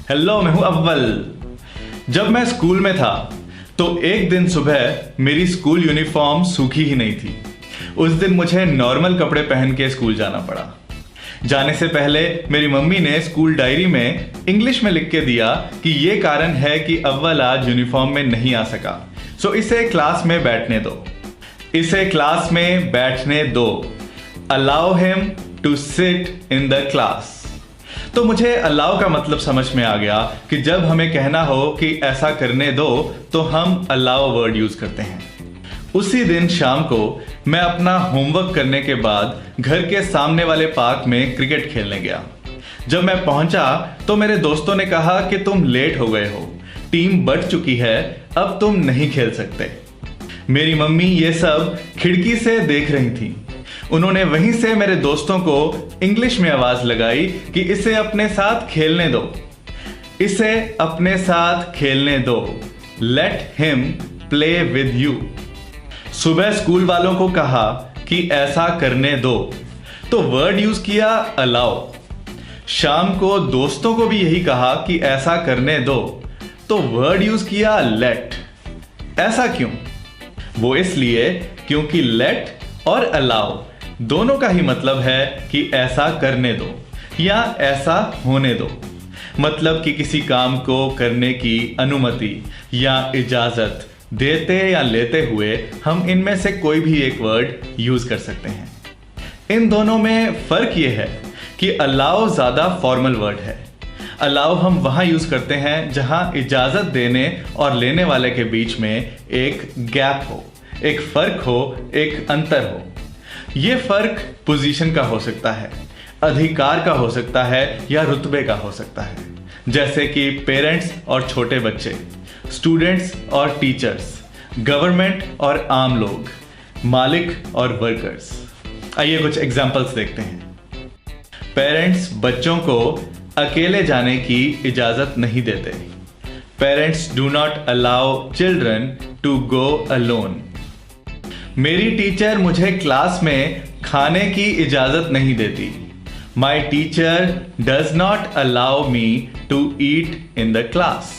Hello, मैं हूं अव्वल। जब मैं स्कूल में था तो एक दिन सुबह मेरी स्कूल यूनिफॉर्म सूखी ही नहीं थी। उस दिन मुझे नॉर्मल कपड़े पहन के स्कूल जाना पड़ा। जाने से पहले मेरी मम्मी ने स्कूल डायरी में इंग्लिश में लिख के दिया कि ये कारण है कि अव्वल आज यूनिफॉर्म में नहीं आ सका, सो इसे क्लास में बैठने दो। इसे क्लास में बैठने दो। Allow him to sit in the class. तो मुझे अलाउ का मतलब समझ में आ गया कि जब हमें कहना हो कि ऐसा करने दो तो हम अलाउ वर्ड यूज करते हैं। उसी दिन शाम को मैं अपना होमवर्क करने के बाद घर के सामने वाले पार्क में क्रिकेट खेलने गया। जब मैं पहुंचा तो मेरे दोस्तों ने कहा कि तुम लेट हो गए हो, टीम बढ़ चुकी है, अब तुम नहीं खेल सकते। मेरी मम्मी ये सब खिड़की से देख रही थी। उन्होंने वहीं से मेरे दोस्तों को इंग्लिश में आवाज लगाई कि इसे अपने साथ खेलने दो, इसे अपने साथ खेलने दो। Let him play with you. सुबह स्कूल वालों को कहा कि ऐसा करने दो, तो वर्ड यूज किया अलाउ। शाम को दोस्तों को भी यही कहा कि ऐसा करने दो, तो वर्ड यूज किया लेट। ऐसा क्यों? वो इसलिए क्योंकि लेट और अलाउ दोनों का ही मतलब है कि ऐसा करने दो या ऐसा होने दो। मतलब कि किसी काम को करने की अनुमति या इजाजत देते या लेते हुए हम इनमें से कोई भी एक वर्ड यूज कर सकते हैं। इन दोनों में फर्क यह है कि अलाउ ज्यादा फॉर्मल वर्ड है। अलाउ हम वहां यूज करते हैं जहां इजाजत देने और लेने वाले के बीच में एक गैप हो, एक फर्क हो, एक अंतर हो। ये फर्क पोजीशन का हो सकता है, अधिकार का हो सकता है या रुतबे का हो सकता है। जैसे कि पेरेंट्स और छोटे बच्चे, स्टूडेंट्स और टीचर्स, गवर्नमेंट और आम लोग, मालिक और वर्कर्स। आइए कुछ एग्जांपल्स देखते हैं। पेरेंट्स बच्चों को अकेले जाने की इजाजत नहीं देते। Parents do not allow children to go alone. मेरी टीचर मुझे क्लास में खाने की इजाजत नहीं देती। My teacher does not allow me to eat in the class.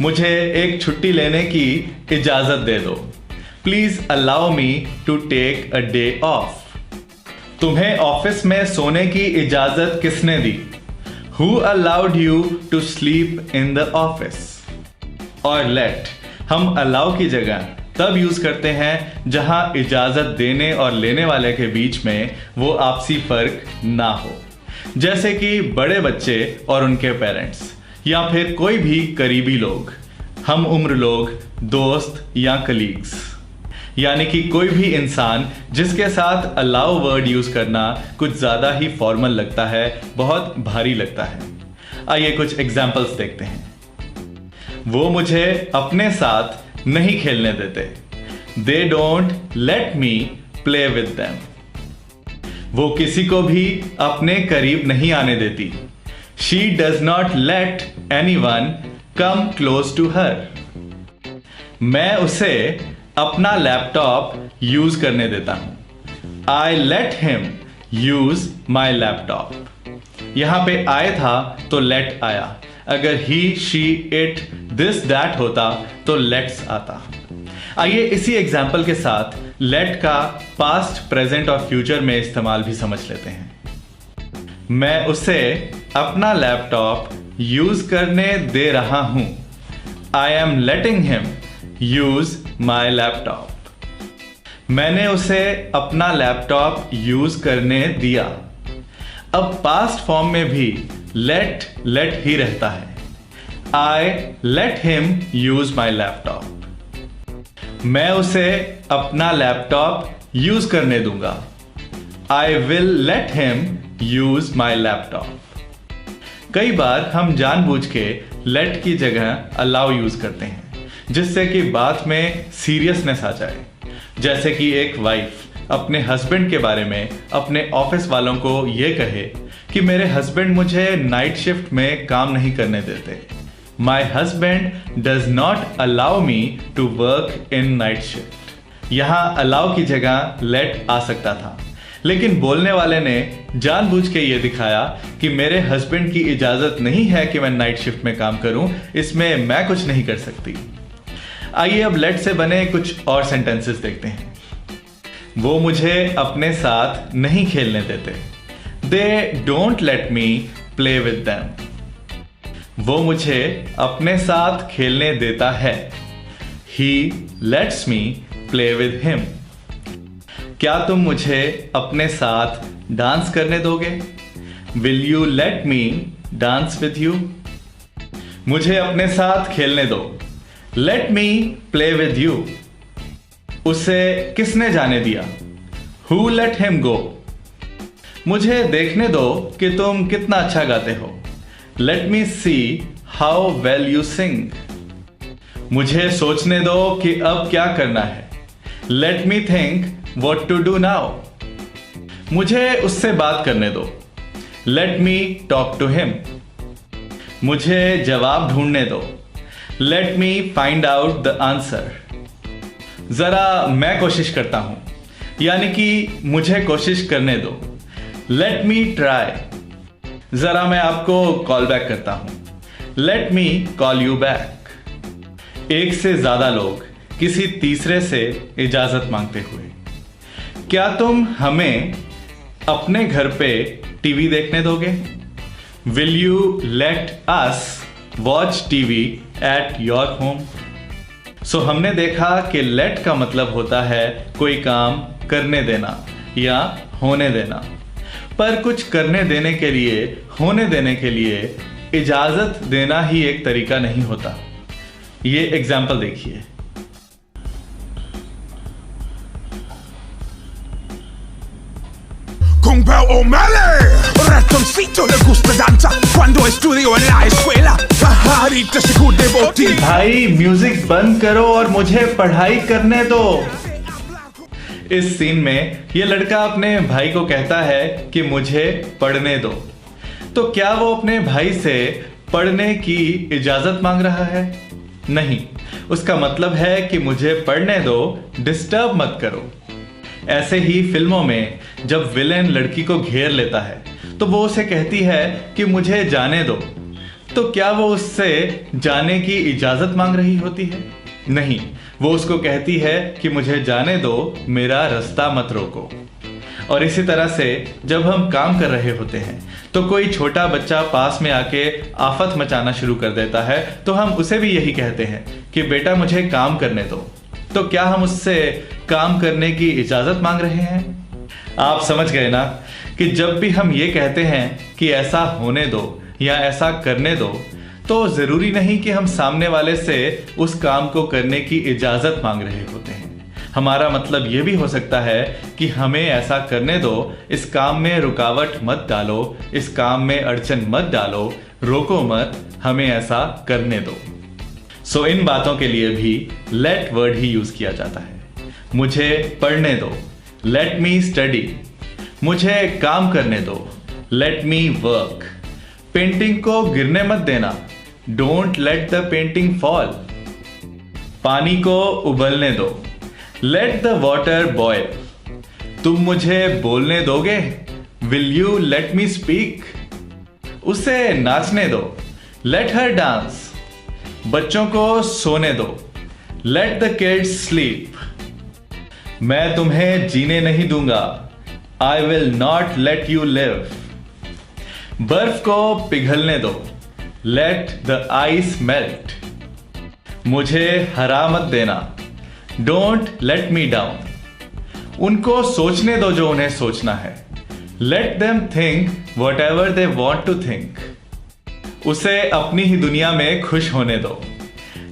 मुझे एक छुट्टी लेने की इजाजत दे दो। Please allow me to take a day off. तुम्हें ऑफिस में सोने की इजाजत किसने दी? Who allowed you to sleep in the office? और लेट हम अलाउ की जगह तब यूज करते हैं जहां इजाजत देने और लेने वाले के बीच में वो आपसी फर्क ना हो। जैसे कि बड़े बच्चे और उनके पेरेंट्स, या फिर कोई भी करीबी लोग, हम उम्र लोग, दोस्त या कलीग्स। यानी कि कोई भी इंसान जिसके साथ अलाउ वर्ड यूज करना कुछ ज्यादा ही फॉर्मल लगता है, बहुत भारी लगता है। आइए कुछ एग्जाम्पल्स देखते हैं। वो मुझे अपने साथ नहीं खेलने देते। They don't let me play with them. वो किसी को भी अपने करीब नहीं आने देती। She does not let anyone come close to her. मैं उसे अपना लैपटॉप यूज करने देता हूं। I let him use my laptop. यहां पे I था तो let आया। अगर he, she, it, this, that होता तो let's आता। आइए इसी एग्जाम्पल के साथ let का पास्ट, प्रेजेंट और फ्यूचर में इस्तेमाल भी समझ लेते हैं। मैं उसे अपना लैपटॉप यूज करने दे रहा हूं। I am letting him use my laptop. मैंने उसे अपना लैपटॉप यूज करने दिया। अब पास्ट फॉर्म में भी let ही रहता है। I let him use my laptop. मैं उसे अपना लैपटॉप यूज करने दूंगा। I will let him use my laptop. कई बार हम जानबूझ के let की जगह allow यूज करते हैं, जिससे कि बात में सीरियसनेस आ जाए। जैसे कि एक वाइफ अपने हस्बैंड के बारे में अपने ऑफिस वालों को ये कहे कि मेरे हस्बैंड मुझे नाइट शिफ्ट में काम नहीं करने देते। My husband does not allow me to work in night shift. यहाँ allow की जगह let आ सकता था, लेकिन बोलने वाले ने जानबूझ के ये दिखाया कि मेरे हस्बैंड की इजाजत नहीं है कि मैं नाइट शिफ्ट में काम करूं, इसमें मैं कुछ नहीं कर सकती। आइए अब लेट से बने कुछ और सेंटेंसेस देखते हैं। वो मुझे अपने साथ नहीं खेलने देते। They don't let me play with them. वो मुझे अपने साथ खेलने देता है। He lets me play with him. क्या तुम मुझे अपने साथ डांस करने दोगे? Will you let me dance with you? मुझे अपने साथ खेलने दो। Let me play with you. उसे किसने जाने दिया? Who let him go? मुझे देखने दो कि तुम कितना अच्छा गाते हो। Let me see how well you sing. मुझे सोचने दो कि अब क्या करना है। Let me think what to do now. मुझे उससे बात करने दो। Let me talk to him. मुझे जवाब ढूंढने दो। Let me find out the answer. जरा मैं कोशिश करता हूं, यानी कि मुझे कोशिश करने दो। Let me try. जरा मैं आपको कॉल बैक करता हूं। Let me call you back. एक से ज्यादा लोग किसी तीसरे से इजाजत मांगते हुए। क्या तुम हमें अपने घर पे टीवी देखने दोगे? Will you let us watch TV at your home? So हमने देखा कि लेट का मतलब होता है कोई काम करने देना या होने देना, पर कुछ करने देने के लिए, होने देने के लिए इजाजत देना ही एक तरीका नहीं होता। ये एग्जाम्पल देखिए। Kung Pao O'Malley, ratoncito le gusta danza cuando estudio en la escuela. Pajarita se cude botín. भाई म्यूजिक बंद करो और मुझे पढ़ाई करने दो। इस सीन में ये लड़का अपने भाई को कहता है कि मुझे पढ़ने दो। तो क्या वो अपने भाई से पढ़ने की इजाजत मांग रहा है? नहीं, उसका मतलब है कि मुझे पढ़ने दो, डिस्टर्ब मत करो। ऐसे ही फिल्मों में जब विलेन लड़की को घेर लेता है तो वो उसे कहती है कि मुझे जाने दो। तो क्या वो उससे जाने की इजाजत मांग रही होती है? नहीं, वो उसको कहती है कि मुझे जाने दो, मेरा रास्ता मत रोको। और इसी तरह से जब हम काम कर रहे होते हैं तो कोई छोटा बच्चा पास में आके आफत मचाना शुरू कर देता है तो हम उसे भी यही कहते हैं कि बेटा मुझे काम करने दो। तो क्या हम उससे काम करने की इजाजत मांग रहे हैं? आप समझ गए ना कि जब भी हम ये कहते हैं कि ऐसा होने दो या ऐसा करने दो, तो जरूरी नहीं कि हम सामने वाले से उस काम को करने की इजाजत मांग रहे होते हैं। हमारा मतलब यह भी हो सकता है कि हमें ऐसा करने दो, इस काम में रुकावट मत डालो, इस काम में अड़चन मत डालो, रोको मत, हमें ऐसा करने दो। सो इन बातों के लिए भी लेट वर्ड ही यूज किया जाता है। मुझे पढ़ने दो, लेट मी स्टडी। मुझे काम करने दो, लेट मी वर्क। पेंटिंग को गिरने मत देना, don't let the painting fall. पानी को उबलने दो, लेट द वॉटर बॉयल। तुम मुझे बोलने दोगे? Will you let me speak? उसे नाचने दो, लेट हर डांस। बच्चों को सोने दो, लेट द किड्स स्लीप। मैं तुम्हें जीने नहीं दूंगा, I will not let you live. बर्फ को पिघलने दो, लेट द आइस मेल्ट। मुझे हरा मत देना, डोंट लेट मी डाउन। उनको सोचने दो जो उन्हें सोचना है, let them think whatever they want to think. उसे अपनी ही दुनिया में खुश होने दो,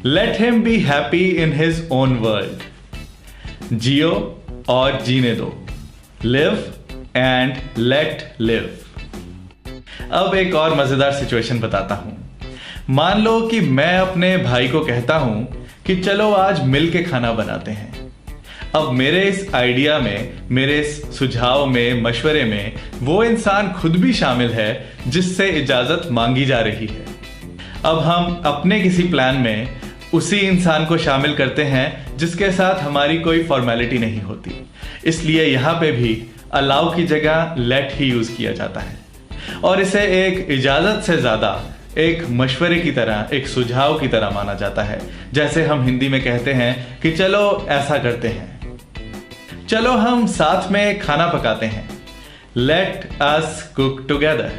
let him be happy in his own world. जियो और जीने दो, लिव एंड लेट लिव। अब एक और मजेदार सिचुएशन बताता हूं। मान लो कि मैं अपने भाई को कहता हूं कि चलो आज मिल के खाना बनाते हैं। अब मेरे इस आइडिया में, मेरे इस सुझाव में, मशवरे में वो इंसान खुद भी शामिल है जिससे इजाजत मांगी जा रही है। अब हम अपने किसी प्लान में उसी इंसान को शामिल करते हैं जिसके साथ हमारी कोई फॉर्मेलिटी नहीं होती। इसलिए यहां पे भी अलाउ की जगह लेट ही यूज किया जाता है और इसे एक इजाजत से ज्यादा एक मशवरे की तरह, एक सुझाव की तरह माना जाता है। जैसे हम हिंदी में कहते हैं कि चलो ऐसा करते हैं, चलो हम साथ में खाना पकाते हैं, लेट अस कुक टुगेदर।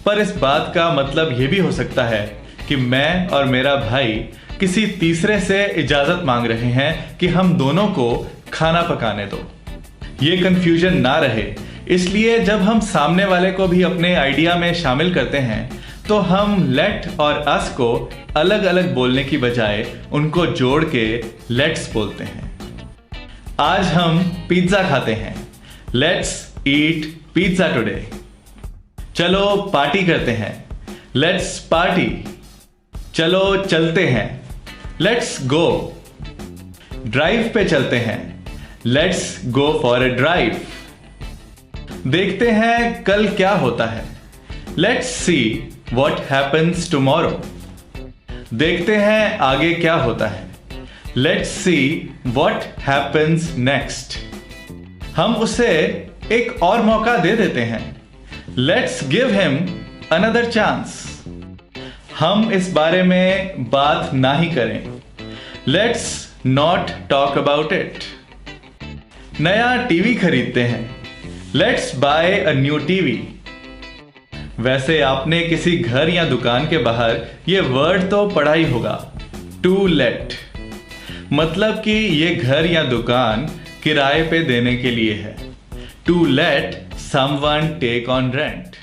पर इस बात का मतलब यह भी हो सकता है कि मैं और मेरा भाई किसी तीसरे से इजाजत मांग रहे हैं कि हम दोनों को खाना पकाने दो। ये कंफ्यूजन ना रहे, इसलिए जब हम सामने वाले को भी अपने आइडिया में शामिल करते हैं तो हम लेट और अस को अलग अलग बोलने की बजाय उनको जोड़ के लेट्स बोलते हैं। आज हम पिज्जा खाते हैं, लेट्स ईट पिज्जा टुडे। चलो पार्टी करते हैं, लेट्स पार्टी। चलो चलते हैं, लेट्स गो। ड्राइव पे चलते हैं, let's go for a drive. देखते हैं कल क्या होता है, let's see what happens tomorrow. देखते हैं आगे क्या होता है, let's see what happens next. हम उसे एक और मौका दे देते हैं, let's give him another chance. हम इस बारे में बात ना ही करें, let's not talk about it. नया टीवी खरीदते हैं, let's buy a new TV. वैसे आपने किसी घर या दुकान के बाहर यह वर्ड तो पढ़ा ही होगा, टू लेट। मतलब कि यह घर या दुकान किराए पे देने के लिए है, to let someone take on rent.